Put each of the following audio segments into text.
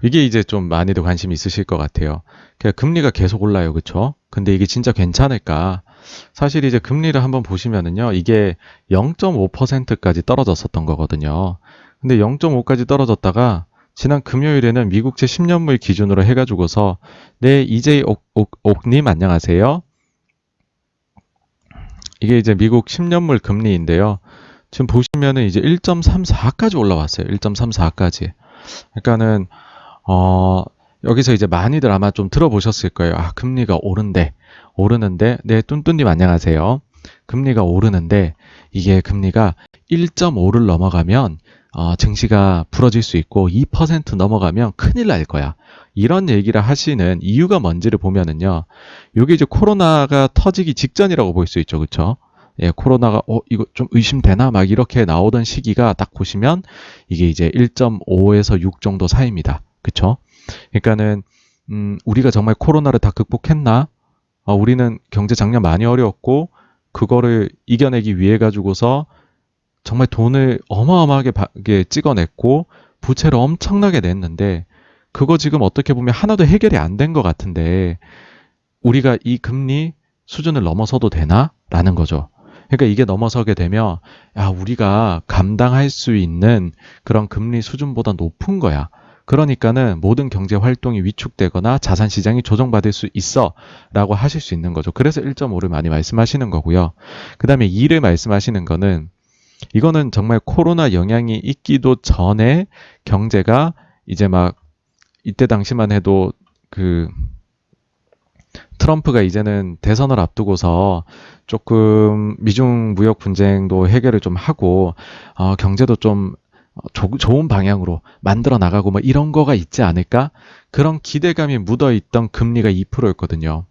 이게 이제 좀 많이들 관심이 있으실 것 같아요. 그러니까 금리가 계속 올라요. 그쵸? 근데 이게 진짜 괜찮을까? 사실 이제 금리를 한번 보시면은요, 이게 0.5%까지 떨어졌었던 거거든요. 근데 0.5까지 떨어졌다가 지난 금요일에는 미국채 10년물 기준으로 해가지고서 네, 이제이 옥님 안녕하세요. 이게 이제 미국 10년물 금리인데요. 지금 보시면은 이제 1.34까지 올라왔어요. 1.34까지. 그러니까는 어, 여기서 이제 많이들 아마 좀 들어보셨을 거예요. 아, 금리가 오르는데, 네, 뚠뚠님 안녕하세요. 금리가 오르는데, 이게 금리가 1.5를 넘어가면, 증시가 부러질 수 있고, 2% 넘어가면 큰일 날 거야. 이런 얘기를 하시는 이유가 뭔지를 보면은요, 요게 이제 코로나가 터지기 직전이라고 볼 수 있죠. 그쵸? 예, 코로나가, 이거 좀 의심되나? 막 이렇게 나오던 시기가 딱 보시면, 이게 이제 1.5에서 6 정도 사이입니다. 그쵸? 그러니까는 우리가 정말 코로나를 다 극복했나? 우리는 경제 작년 많이 어려웠고 그거를 이겨내기 위해 가지고서 정말 돈을 어마어마하게 찍어냈고 부채를 엄청나게 냈는데 그거 지금 어떻게 보면 하나도 해결이 안 된 것 같은데 우리가 이 금리 수준을 넘어서도 되나? 라는 거죠. 그러니까 이게 넘어서게 되면 야, 우리가 감당할 수 있는 그런 금리 수준보다 높은 거야. 그러니까는 모든 경제 활동이 위축되거나 자산 시장이 조정받을 수 있어 라고 하실 수 있는 거죠. 그래서 1.5를 많이 말씀하시는 거고요. 그 다음에 2를 말씀하시는 거는 이거는 정말 코로나 영향이 있기도 전에 경제가 이제 막 이때 당시만 해도 그 트럼프가 이제는 대선을 앞두고서 조금 미중 무역 분쟁도 해결을 좀 하고 경제도 좀 좋은 방향으로 만들어 나가고 뭐 이런 거가 있지 않을까? 그런 기대감이 묻어 있던 금리가 2%였거든요.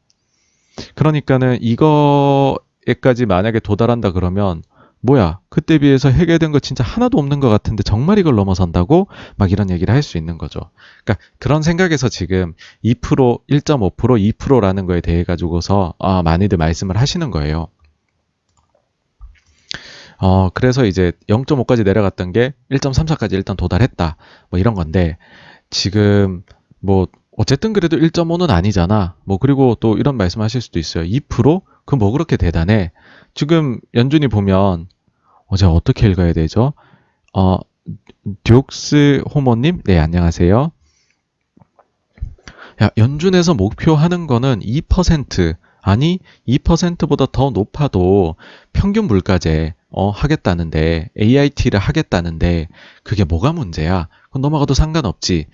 그러니까는 이거에까지 만약에 도달한다 그러면 뭐야 그때 비해서 해결된 거 진짜 하나도 없는 것 같은데 정말 이걸 넘어선다고 막 이런 얘기를 할 수 있는 거죠. 그러니까 그런 생각에서 지금 2%, 1.5%, 2%라는 거에 대해 가지고서 많이들 말씀을 하시는 거예요. 그래서 이제 0.5까지 내려갔던 게 1.34까지 일단 도달했다. 뭐 이런 건데 지금 뭐 어쨌든 그래도 1.5는 아니잖아. 뭐 그리고 또 이런 말씀하실 수도 있어요. 2%? 그 뭐 그렇게 대단해? 지금 연준이 보면 어제 어떻게 읽어야 되죠? 어, 듀옥스 호모님, 네 안녕하세요. 야, 연준에서 목표하는 거는 2% 아니 2%보다 더 높아도 평균 물가제 하겠다는데 AIT를 하겠다는데 그게 뭐가 문제야? 그건 넘어가도 상관없지.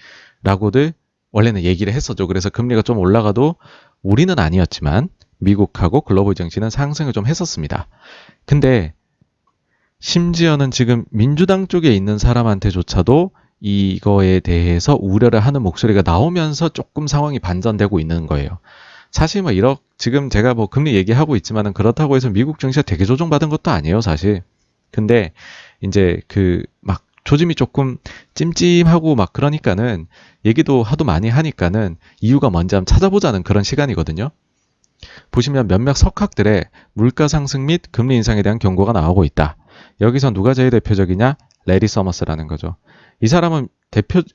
라고들 원래는 얘기를 했었죠. 그래서 금리가 좀 올라가도 우리는 아니었지만 미국하고 글로벌 증시는 상승을 좀 했었습니다. 근데 심지어는 지금 민주당 쪽에 있는 사람한테조차도 이거에 대해서 우려를 하는 목소리가 나오면서 조금 상황이 반전되고 있는 거예요. 사실 뭐 지금 제가 뭐 금리 얘기하고 있지만은 그렇다고 해서 미국 증시가 되게 조정받은 것도 아니에요, 사실. 근데 이제 그 막 조짐이 조금 찜찜하고 막 그러니까는 얘기도 하도 많이 하니까는 이유가 뭔지 한번 찾아보자는 그런 시간이거든요. 보시면 몇몇 석학들의 물가 상승 및 금리 인상에 대한 경고가 나오고 있다. 여기서 누가 제일 대표적이냐? 레리 서머스라는 거죠. 이 사람은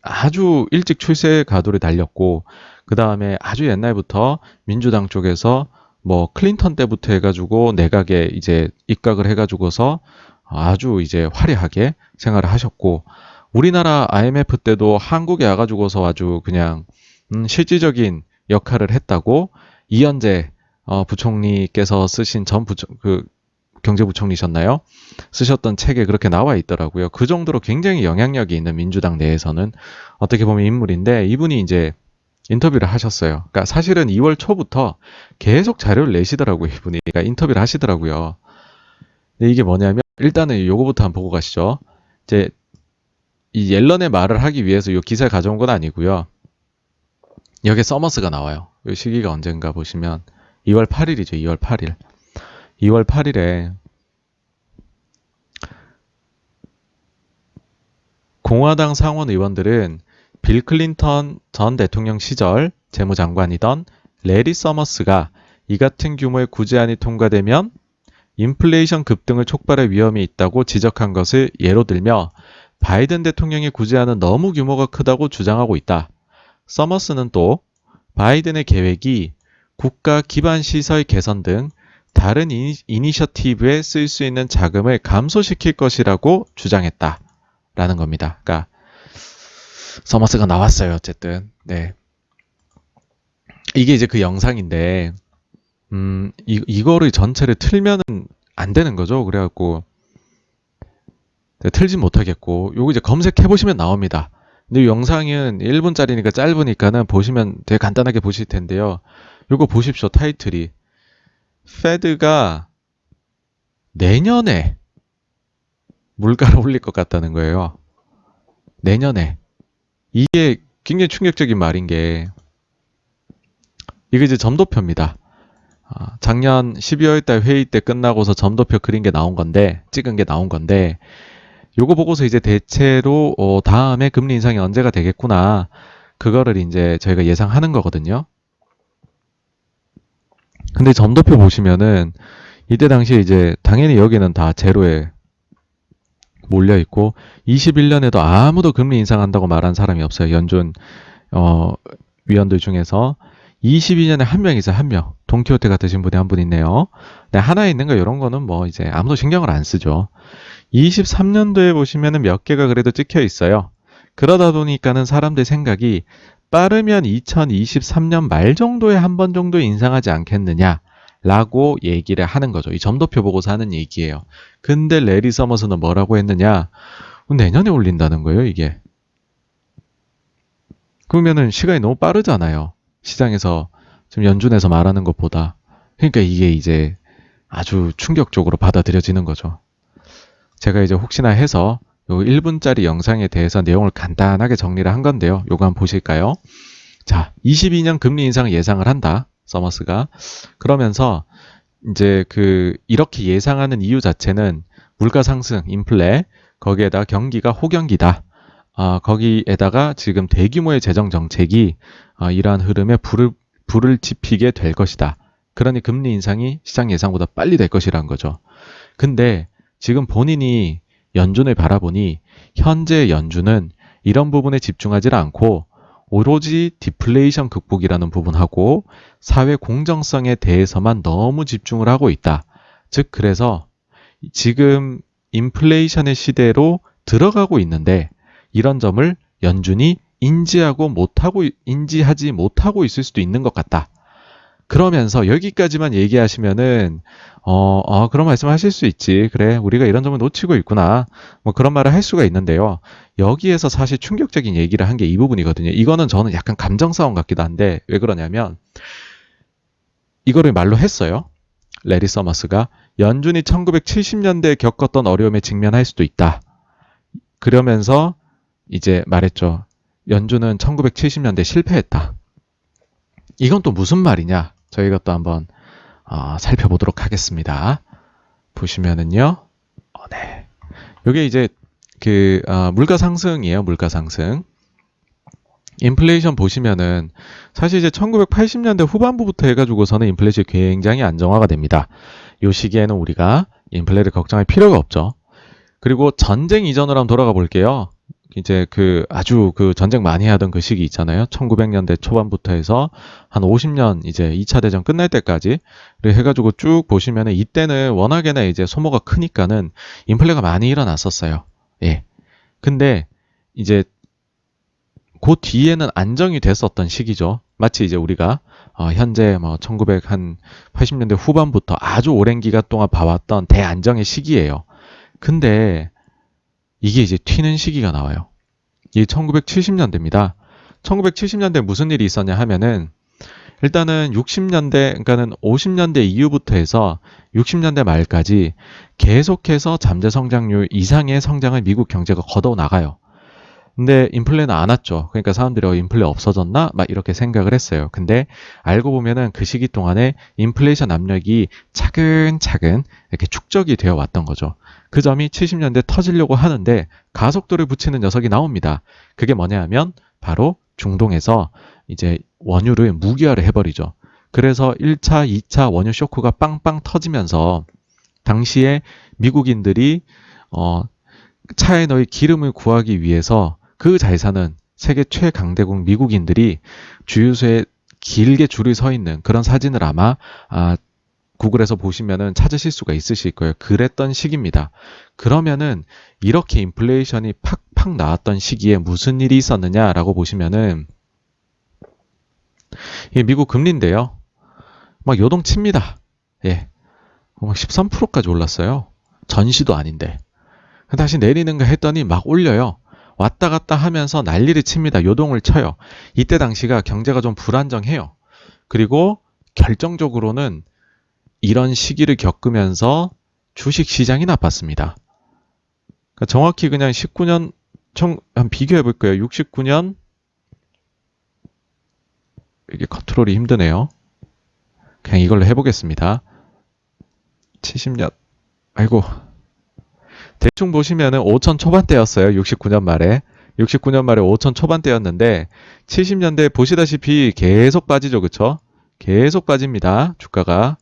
아주 일찍 출세 가도를 달렸고 그 다음에 아주 옛날부터 민주당 쪽에서 뭐 클린턴 때부터 해가지고 내각에 이제 입각을 해가지고서 아주 이제 화려하게 생활을 하셨고 우리나라 IMF 때도 한국에 와가지고서 아주 그냥 실질적인 역할을 했다고 이현재 부총리께서 쓰신 경제부총리셨나요? 쓰셨던 책에 그렇게 나와 있더라고요. 그 정도로 굉장히 영향력이 있는 민주당 내에서는 어떻게 보면 인물인데 이분이 이제 인터뷰를 하셨어요. 그러니까 사실은 2월 초부터 계속 자료를 내시더라고요. 이분이 그러니까 인터뷰를 하시더라고요. 근데 이게 뭐냐면 일단은 요거부터 한번 보고 가시죠. 이제 이 옐런의 말을 하기 위해서 이 기사를 가져온 건 아니고요. 여기에 서머스가 나와요. 이 시기가 언젠가 보시면 2월 8일이죠. 2월 8일. 2월 8일에 공화당 상원 의원들은 빌 클린턴 전 대통령 시절 재무장관이던 레리 서머스가 이 같은 규모의 구제안이 통과되면 인플레이션 급등을 촉발할 위험이 있다고 지적한 것을 예로 들며 바이든 대통령의 구제안은 너무 규모가 크다고 주장하고 있다. 서머스는 또 바이든의 계획이 국가 기반 시설 개선 등 다른 이니셔티브에 쓸 수 있는 자금을 감소시킬 것이라고 주장했다라는 겁니다. 그러니까 서머스가 나왔어요. 어쨌든 네. 이게 이제 그 영상인데 이거를 전체를 틀면은 안 되는 거죠. 그래갖고 틀진 못하겠고 요거 이제 검색해 보시면 나옵니다. 근데 이 영상은 1분짜리니까 짧으니까는 보시면 되게 간단하게 보실 텐데요. 요거 보십시오. 타이틀이 페드가 내년에 물가를 올릴 것 같다는 거예요. 내년에. 이게 굉장히 충격적인 말인 게 이게 이제 점도표입니다. 작년 12월 달 회의 때 끝나고서 점도표 그린 게 나온 건데, 찍은 게 나온 건데, 요거 보고서 이제 대체로 다음에 금리 인상이 언제가 되겠구나. 그거를 이제 저희가 예상하는 거거든요. 근데 점도표 보시면은 이때 당시에 이제 당연히 여기는 다 제로에 몰려 있고 21년에도 아무도 금리 인상한다고 말한 사람이 없어요. 연준 위원들 중에서 22년에 한 명 있어요. 한 명. 돈키호테 같으신 분이 한 분 있네요. 근데 하나 있는 거 이런 거는 뭐 이제 아무도 신경을 안 쓰죠. 23년도에 보시면은 몇 개가 그래도 찍혀 있어요. 그러다 보니까는 사람들 생각이 빠르면 2023년 말 정도에 한 번 정도 인상하지 않겠느냐라고 얘기를 하는 거죠. 이 점도표 보고서 하는 얘기예요. 근데 레리 서머스는 뭐라고 했느냐? 내년에 올린다는 거예요, 이게. 그러면은 시간이 너무 빠르잖아요. 시장에서 지금 연준에서 말하는 것보다. 그러니까 이게 이제 아주 충격적으로 받아들여지는 거죠. 제가 이제 혹시나 해서 요 1분짜리 영상에 대해서 내용을 간단하게 정리를 한 건데요. 요거 한번 보실까요? 자, 22년 금리 인상을 예상을 한다. 서머스가. 그러면서 이제 이렇게 예상하는 이유 자체는 물가 상승, 인플레, 거기에다 경기가 호경기다. 거기에다가 지금 대규모의 재정 정책이 이러한 흐름에 불을 지피게 될 것이다. 그러니 금리 인상이 시장 예상보다 빨리 될 것이라는 거죠. 근데 지금 본인이 연준을 바라보니 현재 연준은 이런 부분에 집중하지 않고 오로지 디플레이션 극복이라는 부분하고 사회 공정성에 대해서만 너무 집중을 하고 있다. 즉 그래서 지금 인플레이션의 시대로 들어가고 있는데 이런 점을 연준이 인지하지 못하고 있을 수도 있는 것 같다. 그러면서 여기까지만 얘기하시면은 그런 말씀하실 수 있지. 그래, 우리가 이런 점을 놓치고 있구나. 뭐 그런 말을 할 수가 있는데요. 여기에서 사실 충격적인 얘기를 한 게 이 부분이거든요. 이거는 저는 약간 감정 싸움 같기도 한데 왜 그러냐면 이거를 말로 했어요. 레리 서머스가 연준이 1970년대에 겪었던 어려움에 직면할 수도 있다. 그러면서 이제 말했죠. 연준은 1970년대 실패했다. 이건 또 무슨 말이냐? 저희가 또 한번 살펴보도록 하겠습니다. 보시면은요. 네. 이게 이제 물가 상승이에요. 물가 상승. 인플레이션 보시면은 사실 이제 1980년대 후반부부터 해가지고서는 인플레이션이 굉장히 안정화가 됩니다. 이 시기에는 우리가 인플레를 걱정할 필요가 없죠. 그리고 전쟁 이전으로 한번 돌아가 볼게요. 이제 아주 전쟁 많이 하던 그 시기 있잖아요. 1900년대 초반부터 해서 한 50년 이제 2차 대전 끝날 때까지 해가지고 쭉 보시면은 이때는 워낙에나 이제 소모가 크니까는 인플레가 많이 일어났었어요. 예. 근데 이제 그 뒤에는 안정이 됐었던 시기죠. 마치 이제 우리가 현재 1980년대 후반부터 아주 오랜 기간 동안 봐왔던 대안정의 시기예요. 근데 이게 이제 튀는 시기가 나와요. 이게 1970년대입니다. 1970년대 무슨 일이 있었냐 하면은 일단은 60년대, 그러니까는 50년대 이후부터 해서 60년대 말까지 계속해서 잠재 성장률 이상의 성장을 미국 경제가 걷어 나가요. 근데 인플레는 안 왔죠. 그러니까 사람들이 인플레 없어졌나? 막 이렇게 생각을 했어요. 근데 알고 보면은 그 시기 동안에 인플레이션 압력이 차근차근 이렇게 축적이 되어 왔던 거죠. 그 점이 70년대 터지려고 하는데 가속도를 붙이는 녀석이 나옵니다. 그게 뭐냐 하면 바로 중동에서 이제 원유를 무기화를 해버리죠. 그래서 1차, 2차 원유 쇼크가 빵빵 터지면서 당시에 미국인들이 차에 넣을 기름을 구하기 위해서 그 잘 사는 세계 최강대국 미국인들이 주유소에 길게 줄을 서 있는 그런 사진을 아마 구글에서 보시면은 찾으실 수가 있으실 거예요. 그랬던 시기입니다. 그러면은 이렇게 인플레이션이 팍팍 나왔던 시기에 무슨 일이 있었느냐라고 보시면은 이 미국 금리인데요. 막 요동칩니다. 예. 막 13%까지 올랐어요. 전시도 아닌데. 다시 내리는가 했더니 막 올려요. 왔다 갔다 하면서 난리를 칩니다. 요동을 쳐요. 이때 당시가 경제가 좀 불안정해요. 그리고 결정적으로는 이런 시기를 겪으면서 주식 시장이 나빴습니다. 그러니까 정확히 그냥 19년 한 비교해 볼 거예요. 69년 이게 컨트롤이 힘드네요. 그냥 이걸로 해보겠습니다. 70년 아이고 대충 보시면은 5천 초반대였어요. 69년 말에 5천 초반대였는데 70년대 보시다시피 계속 빠지죠. 그쵸? 계속 빠집니다. 주가가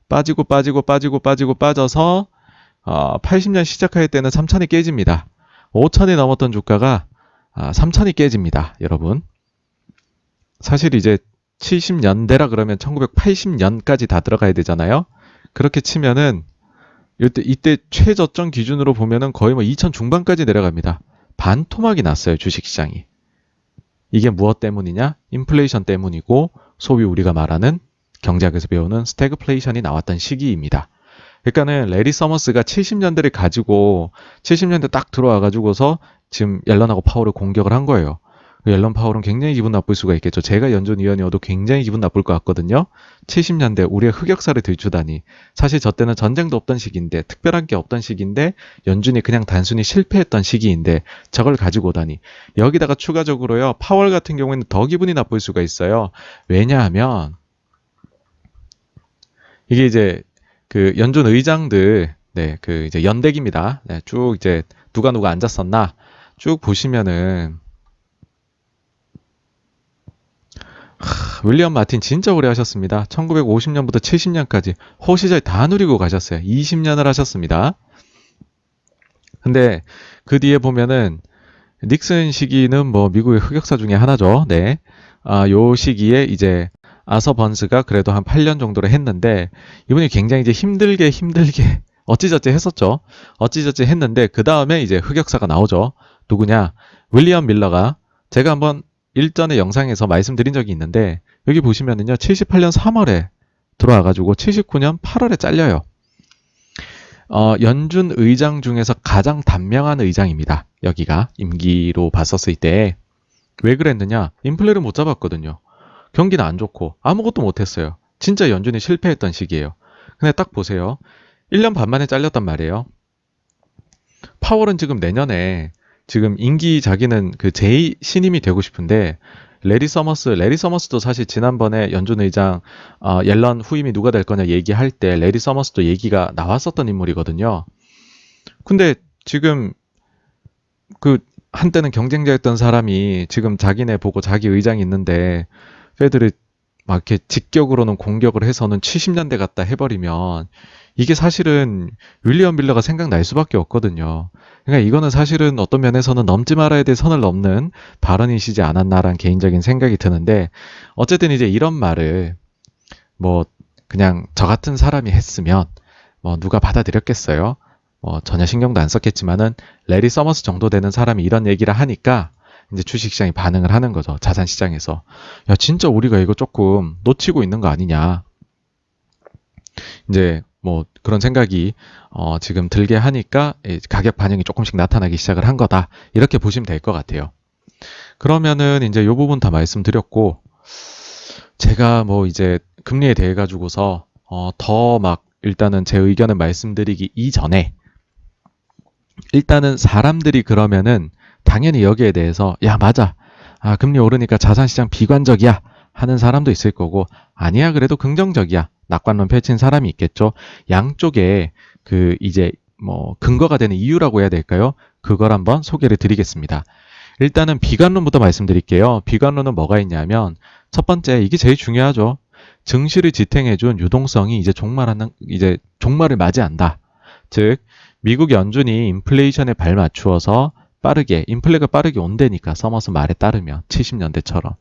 빠져서 80년 시작할 때는 3천이 깨집니다. 5천이 넘었던 주가가 3천이 깨집니다. 여러분. 사실 이제 70년대라 그러면 1980년까지 다 들어가야 되잖아요. 그렇게 치면은 이때 최저점 기준으로 보면은 거의 뭐 2000 중반까지 내려갑니다. 반토막이 났어요. 주식시장이. 이게 무엇 때문이냐? 인플레이션 때문이고 소위 우리가 말하는 경제학에서 배우는 스태그플레이션이 나왔던 시기입니다. 그러니까는 레리 서머스가 70년대를 가지고 70년대 딱 들어와 가지고서 지금 옐런하고 파월을 공격을 한 거예요. 옐런 파월은 굉장히 기분 나쁠 수가 있겠죠. 제가 연준위원이어도 굉장히 기분 나쁠 것 같거든요. 70년대 우리의 흑역사를 들추다니. 사실 저 때는 전쟁도 없던 시기인데 특별한 게 없던 시기인데 연준이 그냥 단순히 실패했던 시기인데 저걸 가지고 오다니. 여기다가 추가적으로요. 파월 같은 경우에는 더 기분이 나쁠 수가 있어요. 왜냐하면 이게 이제 그 연준 의장들 그 이제 연대기입니다. 쭉 이제 누가 앉았었나 쭉 보시면은 윌리엄 마틴 진짜 오래 하셨습니다. 1950년부터 70년까지 호시절 다 누리고 가셨어요. 20년을 하셨습니다. 근데 그 뒤에 보면은 닉슨 시기는 뭐 미국의 흑역사 중에 하나죠. 네. 요 시기에 이제 아서 번스가 그래도 한 8년 정도를 했는데 이분이 굉장히 이제 힘들게 어찌저찌 했었죠. 어찌저찌 했는데 그 다음에 이제 흑역사가 나오죠. 누구냐? 윌리엄 밀러가 제가 한번 일전의 영상에서 말씀드린 적이 있는데 여기 보시면은요 78년 3월에 들어와가지고 79년 8월에 잘려요. 연준 의장 중에서 가장 단명한 의장입니다. 여기가 임기로 봤었을 때 왜 그랬느냐? 인플레를 못 잡았거든요. 경기는 안 좋고 아무것도 못했어요. 진짜 연준이 실패했던 시기예요. 근데 딱 보세요. 1년 반 만에 잘렸단 말이에요. 파월은 지금 내년에 지금 임기 자기는 그 제2 신임이 되고 싶은데 레리 서머스도 사실 지난번에 연준 의장 옐런 후임이 누가 될 거냐 얘기할 때 레리 서머스도 얘기가 나왔었던 인물이거든요. 근데 지금 그 한때는 경쟁자였던 사람이 지금 자기네 보고 자기 의장이 있는데 페드를 막 이렇게 직격으로는 공격을 해서는 70년대 같다 해버리면 이게 사실은 윌리엄 밀러가 생각날 수밖에 없거든요. 그러니까 이거는 사실은 어떤 면에서는 넘지 말아야 될 선을 넘는 발언이시지 않았나라는 개인적인 생각이 드는데 어쨌든 이제 이런 말을 뭐 그냥 저 같은 사람이 했으면 뭐 누가 받아들였겠어요. 전혀 신경도 안 썼겠지만은 레리 서머스 정도 되는 사람이 이런 얘기를 하니까 이제 주식시장이 반응을 하는 거죠. 자산시장에서. 야, 진짜 우리가 이거 조금 놓치고 있는 거 아니냐. 이제 뭐 그런 생각이 지금 들게 하니까 가격 반영이 조금씩 나타나기 시작을 한 거다. 이렇게 보시면 될 것 같아요. 그러면은 이제 이 부분 다 말씀드렸고 제가 뭐 이제 금리에 대해 가지고서 더 막 일단은 제 의견을 말씀드리기 이전에 일단은 사람들이 그러면은 당연히 여기에 대해서 야 맞아 금리 오르니까 자산시장 비관적이야 하는 사람도 있을 거고 아니야 그래도 긍정적이야 낙관론 펼친 사람이 있겠죠. 양쪽에 그 이제 뭐 근거가 되는 이유라고 해야 될까요? 그걸 한번 소개를 드리겠습니다. 일단은 비관론부터 말씀드릴게요. 비관론은 뭐가 있냐면 첫 번째 이게 제일 중요하죠. 증시를 지탱해준 유동성이 이제 종말을 맞이한다. 즉 미국 연준이 인플레이션에 발맞추어서 빠르게, 인플레가 빠르게 온다니까, 서머스 말에 따르면 70년대처럼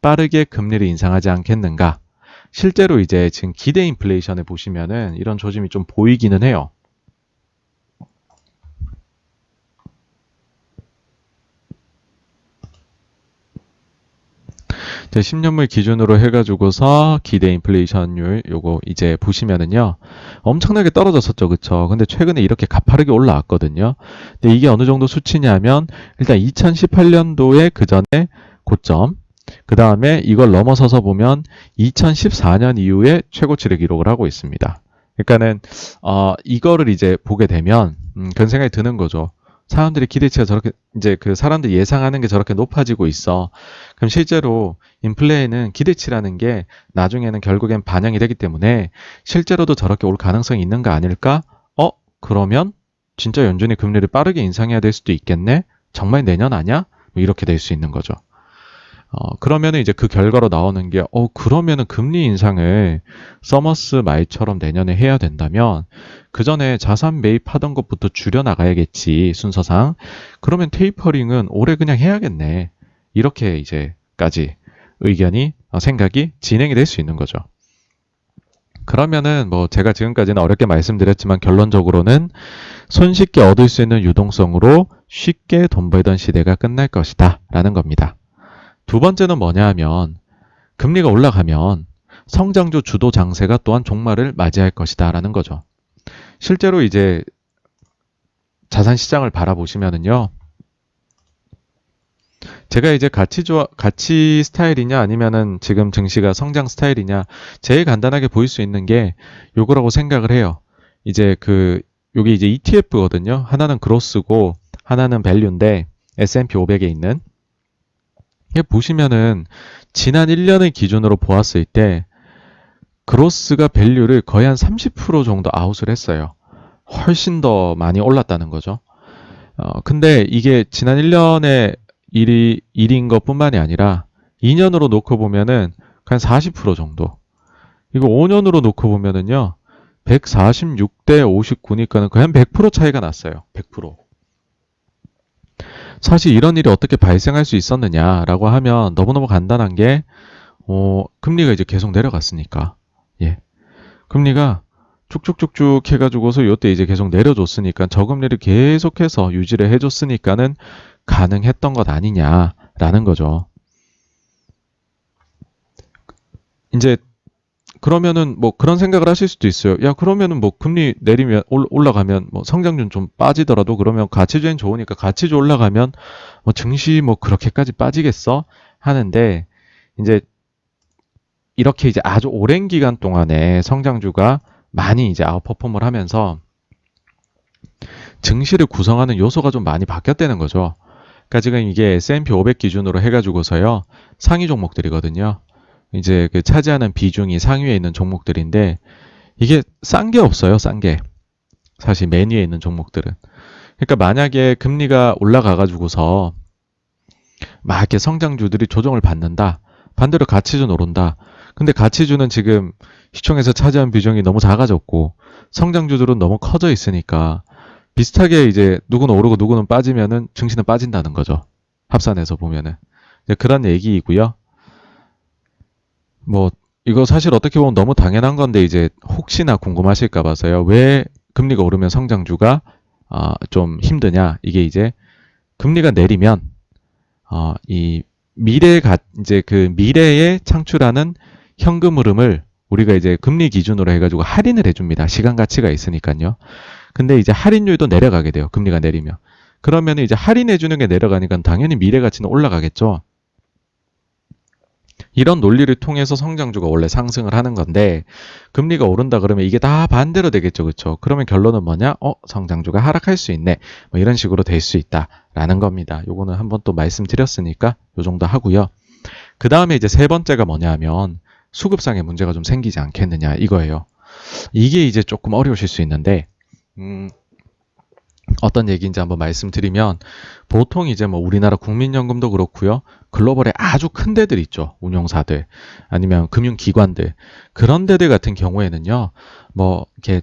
빠르게 금리를 인상하지 않겠는가. 실제로 이제 지금 기대 인플레이션에 보시면은 이런 조짐이 좀 보이기는 해요. 10년물 기준으로 해가지고서 기대 인플레이션율 요거 이제 보시면은요, 엄청나게 떨어졌었죠, 그쵸? 근데 최근에 이렇게 가파르게 올라왔거든요. 근데 이게 어느 정도 수치냐면 일단 2018년도에 그 전에 고점, 그 다음에 이걸 넘어서서 보면 2014년 이후에 최고치를 기록을 하고 있습니다. 그러니까는 이거를 이제 보게 되면 그런 생각이 드는 거죠. 사람들이 기대치가 저렇게, 이제 그 사람들이 예상하는 게 저렇게 높아지고 있어. 그럼 실제로 인플레는 기대치라는 게 나중에는 결국엔 반영이 되기 때문에 실제로도 저렇게 올 가능성이 있는 거 아닐까? 그러면 진짜 연준이 금리를 빠르게 인상해야 될 수도 있겠네? 정말 내년 아냐? 뭐 이렇게 될 수 있는 거죠. 그러면은 이제 그 결과로 나오는 게, 그러면은 금리 인상을 서머스 말처럼 내년에 해야 된다면, 그 전에 자산 매입하던 것부터 줄여나가야겠지, 순서상. 그러면 테이퍼링은 올해 그냥 해야겠네. 이렇게 이제까지 의견이, 생각이 진행이 될 수 있는 거죠. 그러면은 뭐 제가 지금까지는 어렵게 말씀드렸지만 결론적으로는 손쉽게 얻을 수 있는 유동성으로 쉽게 돈 벌던 시대가 끝날 것이다, 라는 겁니다. 두 번째는 뭐냐 하면 금리가 올라가면 성장주 주도 장세가 또한 종말을 맞이할 것이다 라는 거죠. 실제로 이제 자산 시장을 바라보시면은요, 제가 이제 가치 스타일이냐 아니면은 지금 증시가 성장 스타일이냐, 제일 간단하게 보일 수 있는 게 요거라고 생각을 해요. 이제 요게 이제 ETF거든요. 하나는 그로스고 하나는 밸류인데 S&P 500에 있는, 이게 보시면은 지난 1년을 기준으로 보았을 때 그로스가 밸류를 거의 한 30% 정도 아웃을 했어요. 훨씬 더 많이 올랐다는 거죠. 근데 이게 지난 1년의 일인 것뿐만이 아니라 2년으로 놓고 보면은 한 40% 정도. 이거 5년으로 놓고 보면은요, 146대 59니까는 거의 한 100% 차이가 났어요. 100%. 사실 이런 일이 어떻게 발생할 수 있었느냐라고 하면 너무너무 간단한 게, 금리가 이제 계속 내려갔으니까. 예. 금리가 쭉쭉쭉쭉 해가지고서 요때 이제 계속 내려줬으니까 저금리를 계속해서 유지를 해줬으니까는 가능했던 것 아니냐라는 거죠. 이제 그러면은 뭐 그런 생각을 하실 수도 있어요. 야, 그러면은 뭐 금리 내리면 올라가면 뭐 성장률 좀 빠지더라도 그러면 가치주엔 좋으니까 가치주 올라가면 뭐 증시 뭐 그렇게까지 빠지겠어? 하는데, 이제 이렇게 이제 아주 오랜 기간 동안에 성장주가 많이 이제 아웃퍼폼을 하면서 증시를 구성하는 요소가 좀 많이 바뀌었다는 거죠. 그러니까 지금 이게 S&P 500 기준으로 해가지고서요, 상위 종목들이거든요. 이제 그 차지하는 비중이 상위에 있는 종목들인데, 이게 싼 게 없어요, 싼 게. 사실 맨 위에 있는 종목들은. 그러니까 만약에 금리가 올라가가지고서 막 이렇게 성장주들이 조정을 받는다. 반대로 가치주는 오른다. 근데 가치주는 지금 시총에서 차지한 비중이 너무 작아졌고 성장주들은 너무 커져 있으니까 비슷하게 이제 누구는 오르고 누구는 빠지면은 증시는 빠진다는 거죠. 합산해서 보면은. 그런 얘기이고요. 뭐 이거 사실 어떻게 보면 너무 당연한 건데 이제 혹시나 궁금하실까 봐서요. 왜 금리가 오르면 성장주가 좀 힘드냐? 이게 이제 금리가 내리면 이 이제 그 미래에 창출하는 현금 흐름을 우리가 이제 금리 기준으로 해가지고 할인을 해줍니다. 시간 가치가 있으니까요. 근데 이제 할인율도 내려가게 돼요. 금리가 내리면. 그러면 이제 할인해주는 게 내려가니까 당연히 미래 가치는 올라가겠죠. 이런 논리를 통해서 성장주가 원래 상승을 하는 건데, 금리가 오른다 그러면 이게 다 반대로 되겠죠. 그렇죠? 그러면 결론은 뭐냐? 성장주가 하락할 수 있네. 뭐 이런 식으로 될 수 있다라는 겁니다. 요거는 한번 또 말씀드렸으니까 요 정도 하고요. 그 다음에 이제 세 번째가 뭐냐 하면 수급상의 문제가 좀 생기지 않겠느냐 이거예요. 이게 이제 조금 어려우실 수 있는데, 어떤 얘기인지 한번 말씀드리면, 보통 이제 뭐 우리나라 국민연금도 그렇고요, 글로벌에 아주 큰 데들 있죠. 운용사들 아니면 금융기관들, 그런 데들 같은 경우에는요, 뭐 이렇게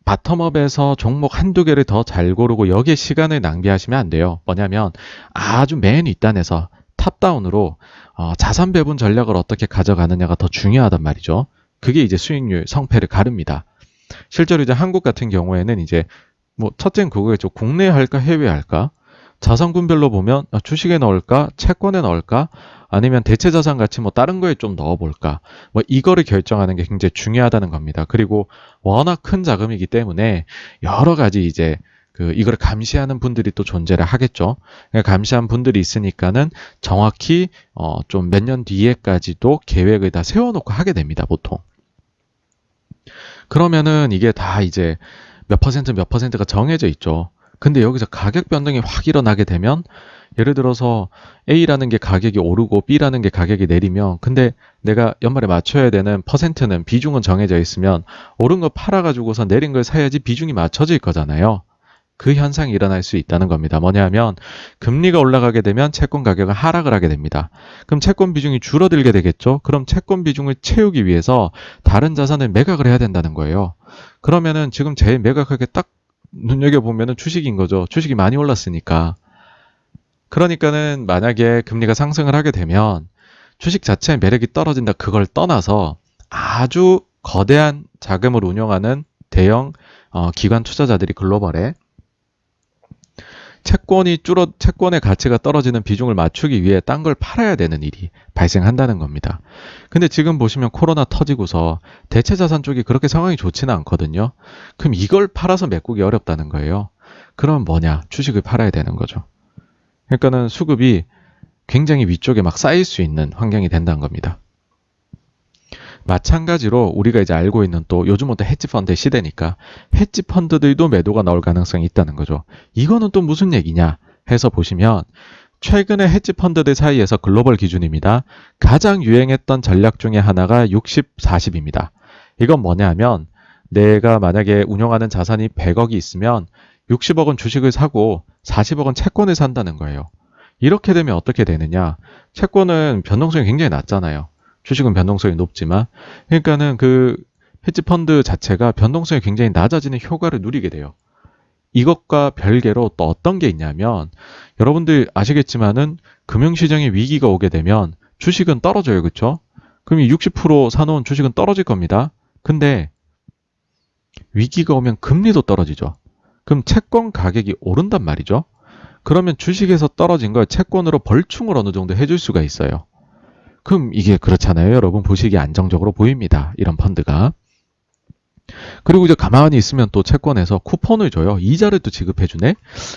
바텀업에서 종목 한두 개를 더 잘 고르고 여기에 시간을 낭비하시면 안 돼요. 뭐냐면 아주 맨 윗단에서 탑다운으로 자산 배분 전략을 어떻게 가져가느냐가 더 중요하단 말이죠. 그게 이제 수익률 성패를 가릅니다. 실제로 이제 한국 같은 경우에는 이제 뭐 첫째는 그거겠죠. 국내에 할까 해외에 할까? 자산군별로 보면 주식에 넣을까? 채권에 넣을까? 아니면 대체 자산 같이 뭐 다른 거에 좀 넣어볼까? 뭐 이거를 결정하는 게 굉장히 중요하다는 겁니다. 그리고 워낙 큰 자금이기 때문에 여러 가지 이제 이거를 감시하는 분들이 또 존재를 하겠죠. 그러니까 감시한 분들이 있으니까는 정확히 좀 몇 년 뒤에까지도 계획을 다 세워놓고 하게 됩니다, 보통. 그러면은 이게 다 이제 몇 퍼센트가 정해져 있죠. 근데 여기서 가격 변동이 확 일어나게 되면 예를 들어서 A라는 게 가격이 오르고 B라는 게 가격이 내리면 근데 내가 연말에 맞춰야 되는 퍼센트는 비중은 정해져 있으면 오른 거 팔아가지고서 내린 걸 사야지 비중이 맞춰질 거잖아요. 그 현상이 일어날 수 있다는 겁니다. 뭐냐면 금리가 올라가게 되면 채권 가격은 하락을 하게 됩니다. 그럼 채권 비중이 줄어들게 되겠죠. 그럼 채권 비중을 채우기 위해서 다른 자산을 매각을 해야 된다는 거예요. 그러면은 지금 제일 매각하게 딱 눈여겨보면은 주식인 거죠. 주식이 많이 올랐으니까. 그러니까는 만약에 금리가 상승을 하게 되면 주식 자체의 매력이 떨어진다. 그걸 떠나서 아주 거대한 자금을 운용하는 대형 기관 투자자들이 글로벌에 채권의 가치가 떨어지는 비중을 맞추기 위해 딴 걸 팔아야 되는 일이 발생한다는 겁니다. 근데 지금 보시면 코로나 터지고서 대체 자산 쪽이 그렇게 상황이 좋지는 않거든요. 그럼 이걸 팔아서 메꾸기 어렵다는 거예요. 그럼 뭐냐? 주식을 팔아야 되는 거죠. 그러니까는 수급이 굉장히 위쪽에 막 쌓일 수 있는 환경이 된다는 겁니다. 마찬가지로 우리가 이제 알고 있는 또 요즘은 또 헤지펀드의 시대니까 헤지펀드들도 매도가 나올 가능성이 있다는 거죠. 이거는 또 무슨 얘기냐 해서 보시면 최근에 헤지펀드들 사이에서 글로벌 기준입니다. 가장 유행했던 전략 중에 하나가 60, 40입니다. 이건 뭐냐 하면 내가 만약에 운영하는 자산이 100억이 있으면 60억은 주식을 사고 40억은 채권을 산다는 거예요. 이렇게 되면 어떻게 되느냐? 채권은 변동성이 굉장히 낮잖아요. 주식은 변동성이 높지만 그러니까는 헤지펀드 자체가 변동성이 굉장히 낮아지는 효과를 누리게 돼요. 이것과 별개로 또 어떤 게 있냐면 여러분들 아시겠지만은 금융시장에 위기가 오게 되면 주식은 떨어져요. 그렇죠? 그럼 60% 사놓은 주식은 떨어질 겁니다. 근데 위기가 오면 금리도 떨어지죠. 그럼 채권 가격이 오른단 말이죠. 그러면 주식에서 떨어진 걸 채권으로 벌충을 어느 정도 해줄 수가 있어요. 그럼 이게 그렇잖아요. 여러분 보시기에 안정적으로 보입니다. 이런 펀드가. 그리고 이제 가만히 있으면 또 채권에서 쿠폰을 줘요. 이자를 또 지급해주네.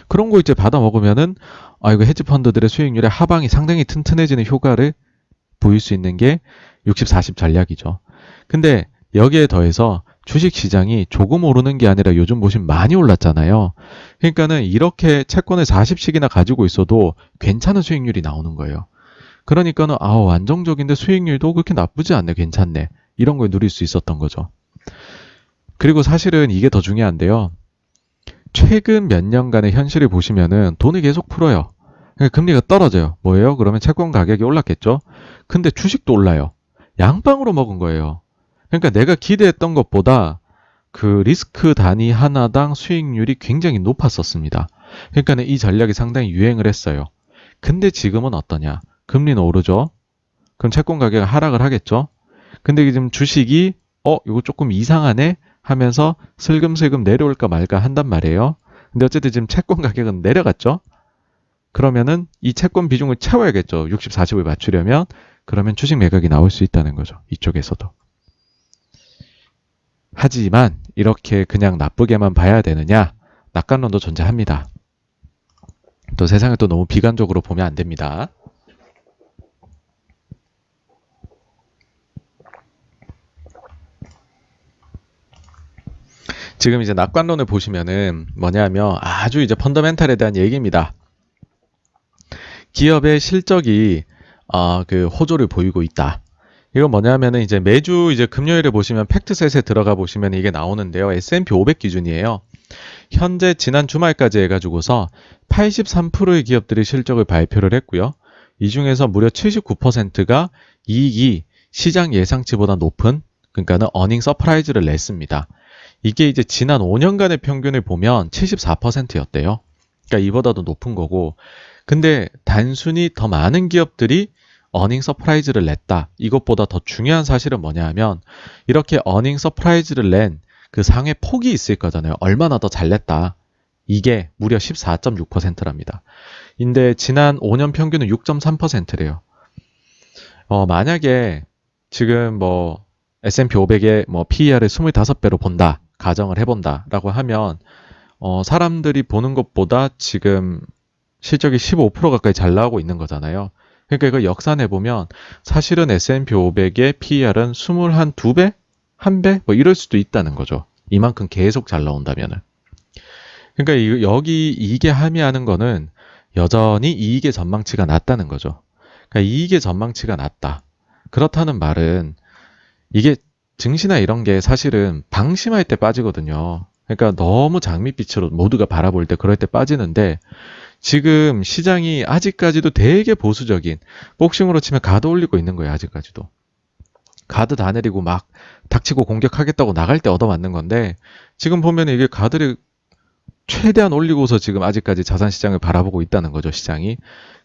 그런 거 이제 받아 먹으면은 이거 헤지 펀드들의 수익률의 하방이 상당히 튼튼해지는 효과를 보일 수 있는 게 60, 40 전략이죠. 근데 여기에 더해서 주식 시장이 조금 오르는 게 아니라 요즘 보시면 많이 올랐잖아요. 그러니까는 이렇게 채권을 40씩이나 가지고 있어도 괜찮은 수익률이 나오는 거예요. 그러니까는 안정적인데 수익률도 그렇게 나쁘지 않네, 괜찮네. 이런 걸 누릴 수 있었던 거죠. 그리고 사실은 이게 더 중요한데요. 최근 몇 년간의 현실을 보시면은 돈을 계속 풀어요. 그러니까 금리가 떨어져요. 뭐예요? 그러면 채권 가격이 올랐겠죠? 근데 주식도 올라요. 양방으로 먹은 거예요. 그러니까 내가 기대했던 것보다 그 리스크 단위 하나당 수익률이 굉장히 높았었습니다. 그러니까 이 전략이 상당히 유행을 했어요. 근데 지금은 어떠냐? 금리는 오르죠. 그럼 채권 가격이 하락을 하겠죠. 근데 지금 주식이 이거 조금 이상하네 하면서 슬금슬금 내려올까 말까 한단 말이에요. 근데 어쨌든 지금 채권 가격은 내려갔죠. 그러면은 이 채권 비중을 채워야겠죠. 60, 40을 맞추려면. 그러면 주식 매각이 나올 수 있다는 거죠. 이쪽에서도. 하지만 이렇게 그냥 나쁘게만 봐야 되느냐? 낙관론도 존재합니다. 또 세상을 또 너무 비관적으로 보면 안 됩니다. 지금 이제 낙관론을 보시면은 뭐냐면 아주 이제 펀더멘탈에 대한 얘기입니다. 기업의 실적이 호조를 보이고 있다. 이건 뭐냐면은 이제 매주 이제 금요일에 보시면 팩트셋에 들어가 보시면 이게 나오는데요. S&P 500 기준이에요. 현재 지난 주말까지 해가지고서 83%의 기업들이 실적을 발표를 했고요. 이 중에서 무려 79%가 이익이 시장 예상치보다 높은 그러니까는 어닝 서프라이즈를 냈습니다. 이게 이제 지난 5년간의 평균을 보면 74%였대요. 그러니까 이보다도 높은 거고, 근데 단순히 더 많은 기업들이 어닝 서프라이즈를 냈다. 이것보다 더 중요한 사실은 뭐냐 하면, 이렇게 어닝 서프라이즈를 낸 그 상회 폭이 있을 거잖아요. 얼마나 더 잘 냈다. 이게 무려 14.6%랍니다. 근데 지난 5년 평균은 6.3%래요. 만약에 지금 뭐 S&P 500의 뭐 PER을 25배로 본다, 가정을 해본다라고 하면 사람들이 보는 것보다 지금 실적이 15% 가까이 잘 나오고 있는 거잖아요. 그러니까 이거 역산해 보면 사실은 S&P 500의 PER은 22배, 1배 뭐 이럴 수도 있다는 거죠. 이만큼 계속 잘 나온다면은. 그러니까 여기 이게 함의하는 거는 여전히 이익의 전망치가 낮다는 거죠. 그러니까 이익의 전망치가 낮다. 그렇다는 말은 이게 증시나 이런 게 사실은 방심할 때 빠지거든요. 그러니까 너무 장밋빛으로 모두가 바라볼 때 그럴 때 빠지는데 지금 시장이 아직까지도 되게 보수적인 복싱으로 치면 가드 올리고 있는 거예요. 아직까지도. 가드 다 내리고 막 닥치고 공격하겠다고 나갈 때 얻어맞는 건데 지금 보면 이게 가드를 최대한 올리고서 지금 아직까지 자산시장을 바라보고 있다는 거죠, 시장이.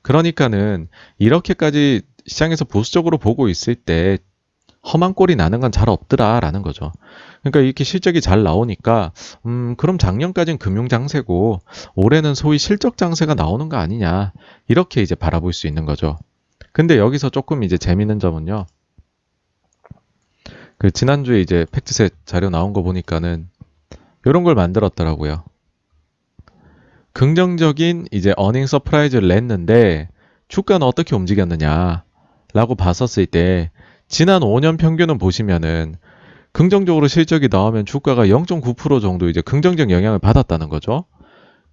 그러니까는 이렇게까지 시장에서 보수적으로 보고 있을 때 험한 꼴이 나는 건 잘 없더라라는 거죠. 그러니까 이렇게 실적이 잘 나오니까 그럼 작년까지는 금융 장세고 올해는 소위 실적 장세가 나오는 거 아니냐 이렇게 이제 바라볼 수 있는 거죠. 근데 여기서 조금 이제 재밌는 점은요. 그 지난주에 이제 팩트셋 자료 나온 거 보니까는 이런 걸 만들었더라고요. 긍정적인 이제 어닝 서프라이즈를 냈는데 주가는 어떻게 움직였느냐라고 봤었을 때 지난 5년 평균은 보시면은 긍정적으로 실적이 나오면 주가가 0.9% 정도 이제 긍정적 영향을 받았다는 거죠.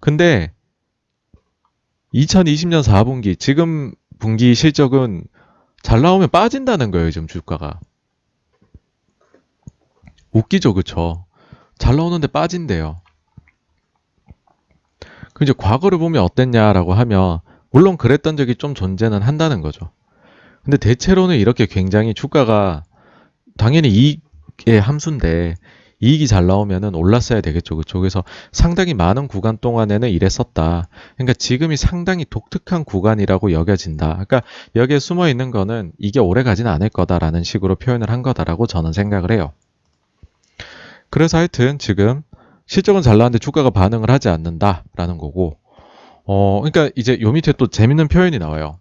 근데 2020년 4분기 지금 분기 실적은 잘 나오면 빠진다는 거예요, 지금 주가가. 웃기죠, 그쵸? 잘 나오는데 빠진대요. 그 이제 과거를 보면 어땠냐라고 하면 물론 그랬던 적이 좀 존재는 한다는 거죠. 근데 대체로는 이렇게 굉장히 주가가 당연히 이익의 함수인데 이익이 잘 나오면은 올랐어야 되겠죠. 그렇죠? 그래서 상당히 많은 구간 동안에는 이랬었다. 그러니까 지금이 상당히 독특한 구간이라고 여겨진다. 그러니까 여기에 숨어 있는 거는 이게 오래 가지는 않을 거다라는 식으로 표현을 한 거다라고 저는 생각을 해요. 그래서 하여튼 지금 실적은 잘 나왔는데 주가가 반응을 하지 않는다라는 거고 그러니까 이제 요 밑에 또 재밌는 표현이 나와요.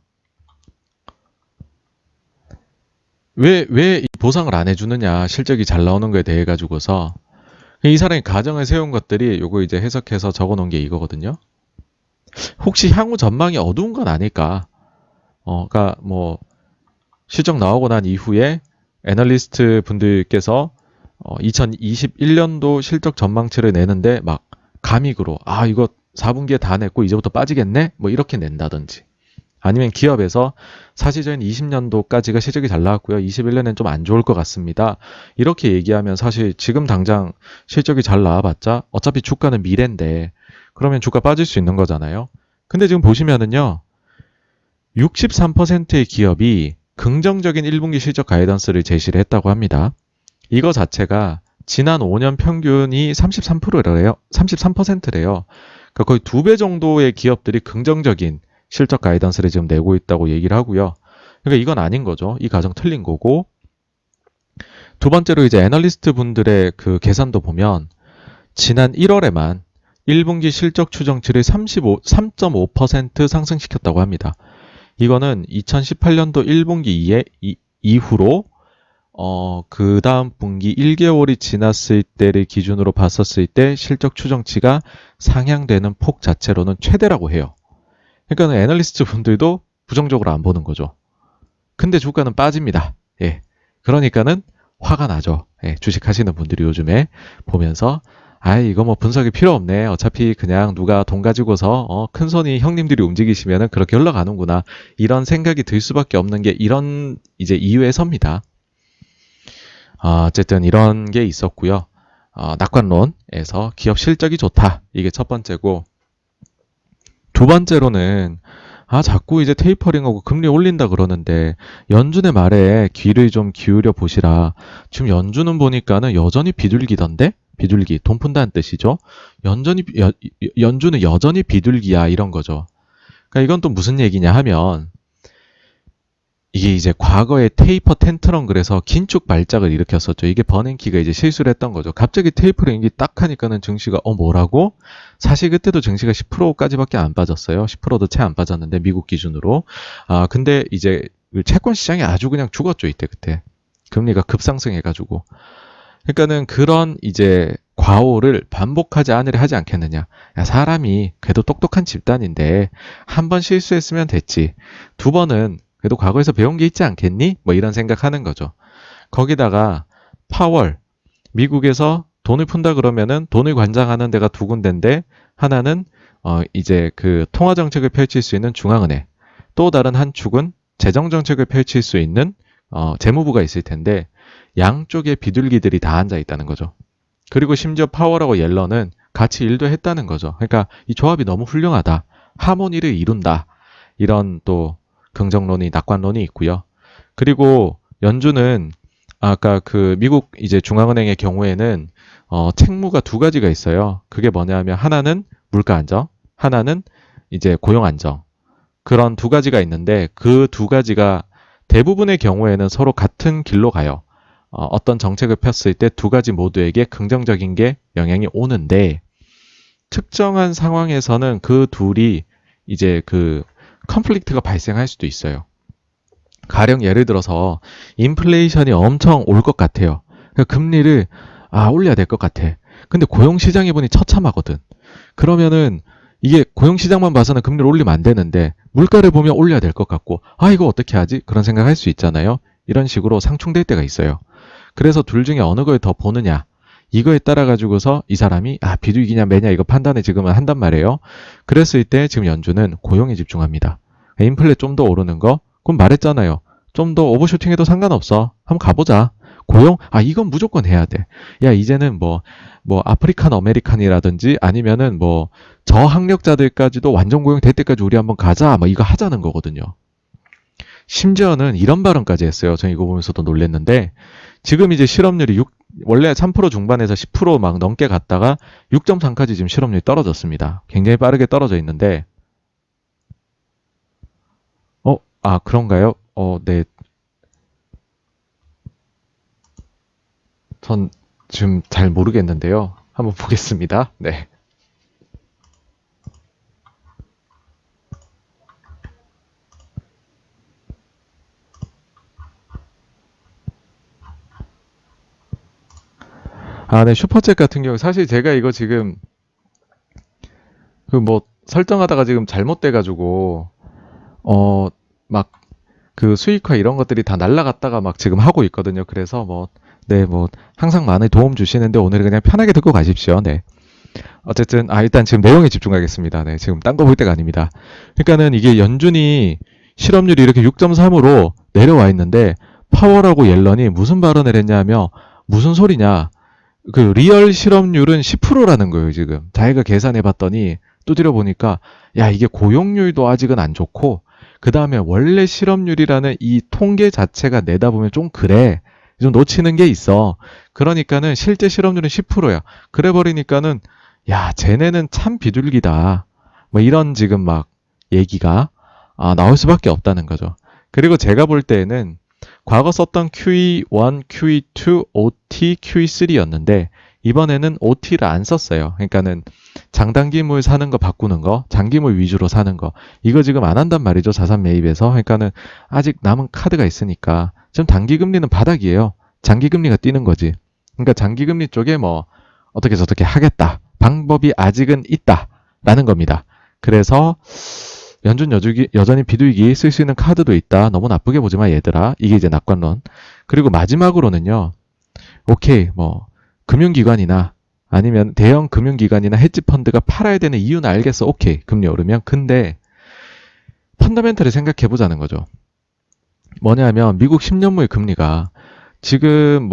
왜 이 보상을 안 해주느냐, 실적이 잘 나오는 거에 대해 가지고서 이 사람이 가정을 세운 것들이 요거 이제 해석해서 적어 놓은 게 이거거든요. 혹시 향후 전망이 어두운 건 아닐까? 그러니까 뭐 실적 나오고 난 이후에 애널리스트 분들께서 2021년도 실적 전망치를 내는데 막 감익으로 이거 4분기에 다 냈고 이제부터 빠지겠네? 뭐 이렇게 낸다든지. 아니면 기업에서 사실 저희는 20년도까지가 실적이 잘 나왔고요. 21년엔 좀 안 좋을 것 같습니다. 이렇게 얘기하면 사실 지금 당장 실적이 잘 나와봤자 어차피 주가는 미래인데 그러면 주가 빠질 수 있는 거잖아요. 근데 지금 보시면은요. 63%의 기업이 긍정적인 1분기 실적 가이던스를 제시를 했다고 합니다. 이거 자체가 지난 5년 평균이 33%래요. 33%래요. 그러니까 거의 2배 정도의 기업들이 긍정적인 실적 가이던스를 지금 내고 있다고 얘기를 하고요. 그러니까 이건 아닌 거죠. 이 가정 틀린 거고. 두 번째로 이제 애널리스트 분들의 그 계산도 보면 지난 1월에만 1분기 실적 추정치를 3.5% 상승시켰다고 합니다. 이거는 2018년도 1분기 이후로 그 다음 분기 1개월이 지났을 때를 기준으로 봤었을 때 실적 추정치가 상향되는 폭 자체로는 최대라고 해요. 그러니까 애널리스트 분들도 부정적으로 안 보는 거죠. 근데 주가는 빠집니다. 예. 그러니까는 화가 나죠. 예. 주식 하시는 분들이 요즘에 보면서 이거 뭐 분석이 필요 없네. 어차피 그냥 누가 돈 가지고서 큰 손이 형님들이 움직이시면은 그렇게 흘러가는구나. 이런 생각이 들 수밖에 없는 게 이런 이제 이유에서입니다. 어쨌든 이런 게 있었고요. 낙관론에서 기업 실적이 좋다. 이게 첫 번째고 두 번째로는 자꾸 이제 테이퍼링하고 금리 올린다 그러는데 연준의 말에 귀를 좀 기울여 보시라. 지금 연준은 보니까는 여전히 비둘기던데? 비둘기, 돈 푼다는 뜻이죠. 연준은 여전히 비둘기야 이런 거죠. 그러니까 이건 또 무슨 얘기냐 하면 이게 이제 과거에 테이퍼 텐트럼 그래서 긴축 발작을 일으켰었죠. 이게 버냉키가 이제 실수를 했던 거죠. 갑자기 테이퍼링이 딱 하니까는 증시가 뭐라고? 사실 그때도 증시가 10%까지밖에 안 빠졌어요. 10%도 채 안 빠졌는데 미국 기준으로. 근데 이제 채권 시장이 아주 그냥 죽었죠. 이때 그때. 금리가 급상승해가지고. 그러니까는 그런 이제 과오를 반복하지 않으려 하지 않겠느냐. 야, 사람이 그래도 똑똑한 집단인데 한 번 실수했으면 됐지. 두 번은 그래도 과거에서 배운 게 있지 않겠니? 뭐 이런 생각하는 거죠. 거기다가 파월, 미국에서 돈을 푼다 그러면은 돈을 관장하는 데가 두 군데인데 하나는 이제 그 통화 정책을 펼칠 수 있는 중앙은행, 또 다른 한 축은 재정 정책을 펼칠 수 있는 재무부가 있을 텐데 양쪽에 비둘기들이 다 앉아 있다는 거죠. 그리고 심지어 파월하고 옐런은 같이 일도 했다는 거죠. 그러니까 이 조합이 너무 훌륭하다. 하모니를 이룬다. 이런 또 긍정론이 낙관론이 있고요. 그리고 연준은 아까 그 미국 이제 중앙은행의 경우에는 책무가 두 가지가 있어요. 그게 뭐냐면 하나는 물가 안정, 하나는 이제 고용 안정. 그런 두 가지가 있는데 그 두 가지가 대부분의 경우에는 서로 같은 길로 가요. 어떤 정책을 폈을 때 두 가지 모두에게 긍정적인 게 영향이 오는데 특정한 상황에서는 그 둘이 이제 그 컨플릭트가 발생할 수도 있어요. 가령 예를 들어서 인플레이션이 엄청 올 것 같아요. 그러니까 금리를 올려야 될 것 같아. 근데 고용시장이 보니 처참하거든. 그러면은 이게 고용시장만 봐서는 금리를 올리면 안 되는데 물가를 보면 올려야 될 것 같고 이거 어떻게 하지? 그런 생각할 수 있잖아요. 이런 식으로 상충될 때가 있어요. 그래서 둘 중에 어느 걸 더 보느냐 이거에 따라 가지고서 이 사람이 비둘기냐 매냐 이거 판단을 지금은 한단 말이에요. 그랬을 때 지금 연준은 고용에 집중합니다. 인플레 좀 더 오르는 거 그럼 말했잖아요. 좀 더 오버슈팅해도 상관없어. 한번 가보자. 고용? 이건 무조건 해야 돼. 야, 이제는 뭐 아프리칸 아메리칸이라든지 아니면은 뭐 저학력자들까지도 완전 고용 될 때까지 우리 한번 가자. 이거 하자는 거거든요. 심지어는 이런 발언까지 했어요. 전 이거 보면서도 놀랬는데 지금 이제 실업률이 원래 3% 중반에서 10% 막 넘게 갔다가 6.3까지 지금 실업률이 떨어졌습니다. 굉장히 빠르게 떨어져 있는데 그런가요? 네. 전 지금 잘 모르겠는데요. 한번 보겠습니다. 네. 네, 슈퍼챗 같은 경우 사실 제가 이거 지금 설정하다가 지금 잘못돼가지고 막 그 수익화 이런 것들이 다 날라갔다가 막 지금 하고 있거든요. 그래서 네, 항상 많은 도움 주시는데 오늘은 그냥 편하게 듣고 가십시오. 네. 어쨌든, 일단 지금 내용에 집중하겠습니다. 네, 지금 딴 거 볼 때가 아닙니다. 그러니까는 이게 연준이 실업률이 이렇게 6.3으로 내려와 있는데 파월하고 옐런이 무슨 발언을 했냐면 무슨 소리냐. 그 리얼 실업률은 10%라는 거예요, 지금. 자기가 계산해 봤더니 두드려 보니까 야, 이게 고용률도 아직은 안 좋고 그 다음에 원래 실업률이라는 이 통계 자체가 내다보면 좀 그래. 좀 놓치는 게 있어. 그러니까는 실제 실업률은 10%야. 그래 버리니까는 야, 쟤네는 참 비둘기다. 이런 지금 막 얘기가 나올 수밖에 없다는 거죠. 그리고 제가 볼 때에는 과거 썼던 QE1, QE2, OT, QE3였는데 이번에는 OT를 안 썼어요. 그러니까는 장단기물 사는 거 바꾸는 거, 장기물 위주로 사는 거 이거 지금 안 한단 말이죠. 자산 매입에서. 그러니까는 아직 남은 카드가 있으니까 지금 단기금리는 바닥이에요. 장기금리가 뛰는 거지. 그러니까 장기금리 쪽에 어떻게 저렇게 하겠다. 방법이 아직은 있다라는 겁니다. 그래서 연준 여전히 비둘기 쓸 수 있는 카드도 있다. 너무 나쁘게 보지 마 얘들아. 이게 이제 낙관론. 그리고 마지막으로는요. 오케이 금융기관이나 아니면 대형 금융기관이나 헤지펀드가 팔아야 되는 이유는 알겠어. 오케이 금리 오르면. 근데 펀더멘털을 생각해보자는 거죠. 뭐냐면 미국 10년물 금리가 지금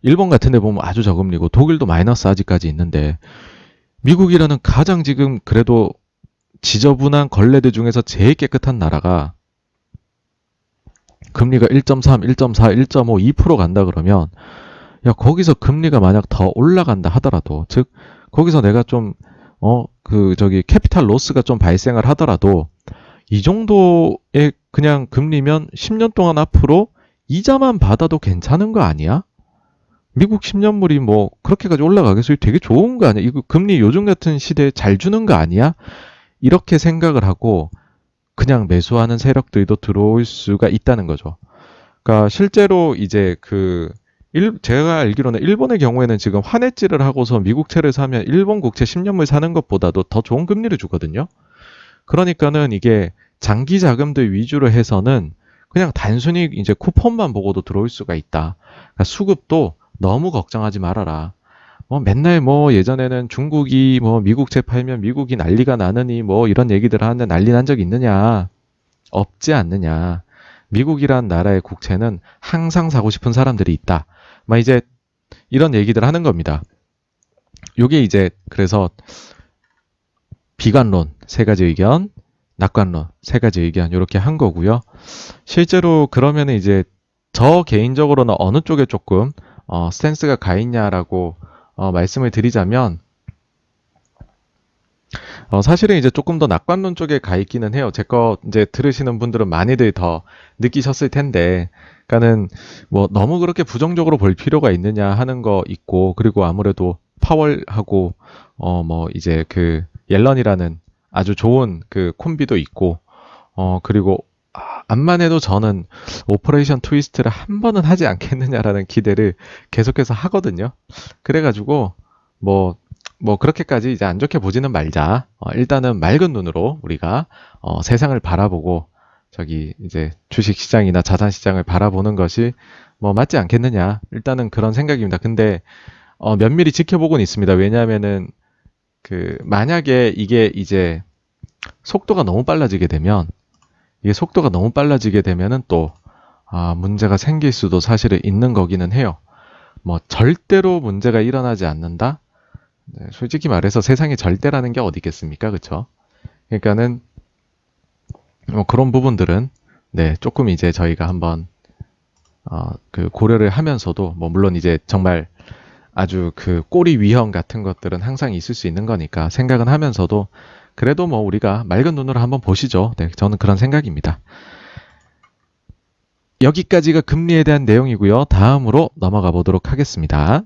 일본 같은 데 보면 아주 저금리고 독일도 마이너스 아직까지 있는데 미국이라는 가장 지금 그래도 지저분한 걸레들 중에서 제일 깨끗한 나라가 금리가 1.3, 1.4, 1.5, 2% 간다 그러면 야, 거기서 금리가 만약 더 올라간다 하더라도, 즉, 거기서 내가 좀, 캐피탈 로스가 좀 발생을 하더라도, 이 정도의 그냥 금리면 10년 동안 앞으로 이자만 받아도 괜찮은 거 아니야? 미국 10년물이 뭐, 그렇게까지 올라가겠어요? 되게 좋은 거 아니야? 이거 금리 요즘 같은 시대에 잘 주는 거 아니야? 이렇게 생각을 하고, 그냥 매수하는 세력들도 들어올 수가 있다는 거죠. 그러니까 실제로 이제 제가 알기로는 일본의 경우에는 지금 환해지를 하고서 미국채를 사면 일본 국채 10년물 사는 것보다도 더 좋은 금리를 주거든요. 그러니까는 이게 장기 자금들 위주로 해서는 그냥 단순히 이제 쿠폰만 보고도 들어올 수가 있다. 그러니까 수급도 너무 걱정하지 말아라. 맨날 예전에는 중국이 미국채 팔면 미국이 난리가 나느니 이런 얘기들 하는데 난리 난 적 있느냐? 없지 않느냐. 미국이란 나라의 국채는 항상 사고 싶은 사람들이 있다. 이제 이런 얘기들 하는 겁니다. 요게 이제 그래서 비관론 세 가지 의견, 낙관론 세 가지 의견 이렇게 한 거고요. 실제로 그러면 이제 저 개인적으로는 어느 쪽에 조금 스탠스가 가 있냐라고 말씀을 드리자면 사실은 이제 조금 더 낙관론 쪽에 가 있기는 해요. 제 거 이제 들으시는 분들은 많이들 더 느끼셨을 텐데, 그러니까는 너무 그렇게 부정적으로 볼 필요가 있느냐 하는 거 있고, 그리고 아무래도 파월하고 이제 옐런이라는 아주 좋은 콤비도 있고, 그리고 암만 해도 저는 오퍼레이션 트위스트를 한 번은 하지 않겠느냐라는 기대를 계속해서 하거든요. 그래가지고 그렇게까지 이제 안 좋게 보지는 말자. 일단은 맑은 눈으로 우리가 세상을 바라보고 이제 주식 시장이나 자산 시장을 바라보는 것이 맞지 않겠느냐. 일단은 그런 생각입니다. 근데 면밀히 지켜보고는 있습니다. 왜냐하면은 만약에 이게 이제 속도가 너무 빨라지게 되면 또 문제가 생길 수도 사실은 있는 거기는 해요. 절대로 문제가 일어나지 않는다. 네, 솔직히 말해서 세상에 절대라는 게 어디 있겠습니까? 그쵸? 그러니까는 그런 부분들은 네, 조금 이제 저희가 한번 고려를 하면서도 물론 이제 정말 아주 꼬리 위험 같은 것들은 항상 있을 수 있는 거니까 생각은 하면서도 그래도 우리가 맑은 눈으로 한번 보시죠. 네, 저는 그런 생각입니다. 여기까지가 금리에 대한 내용이고요. 다음으로 넘어가 보도록 하겠습니다.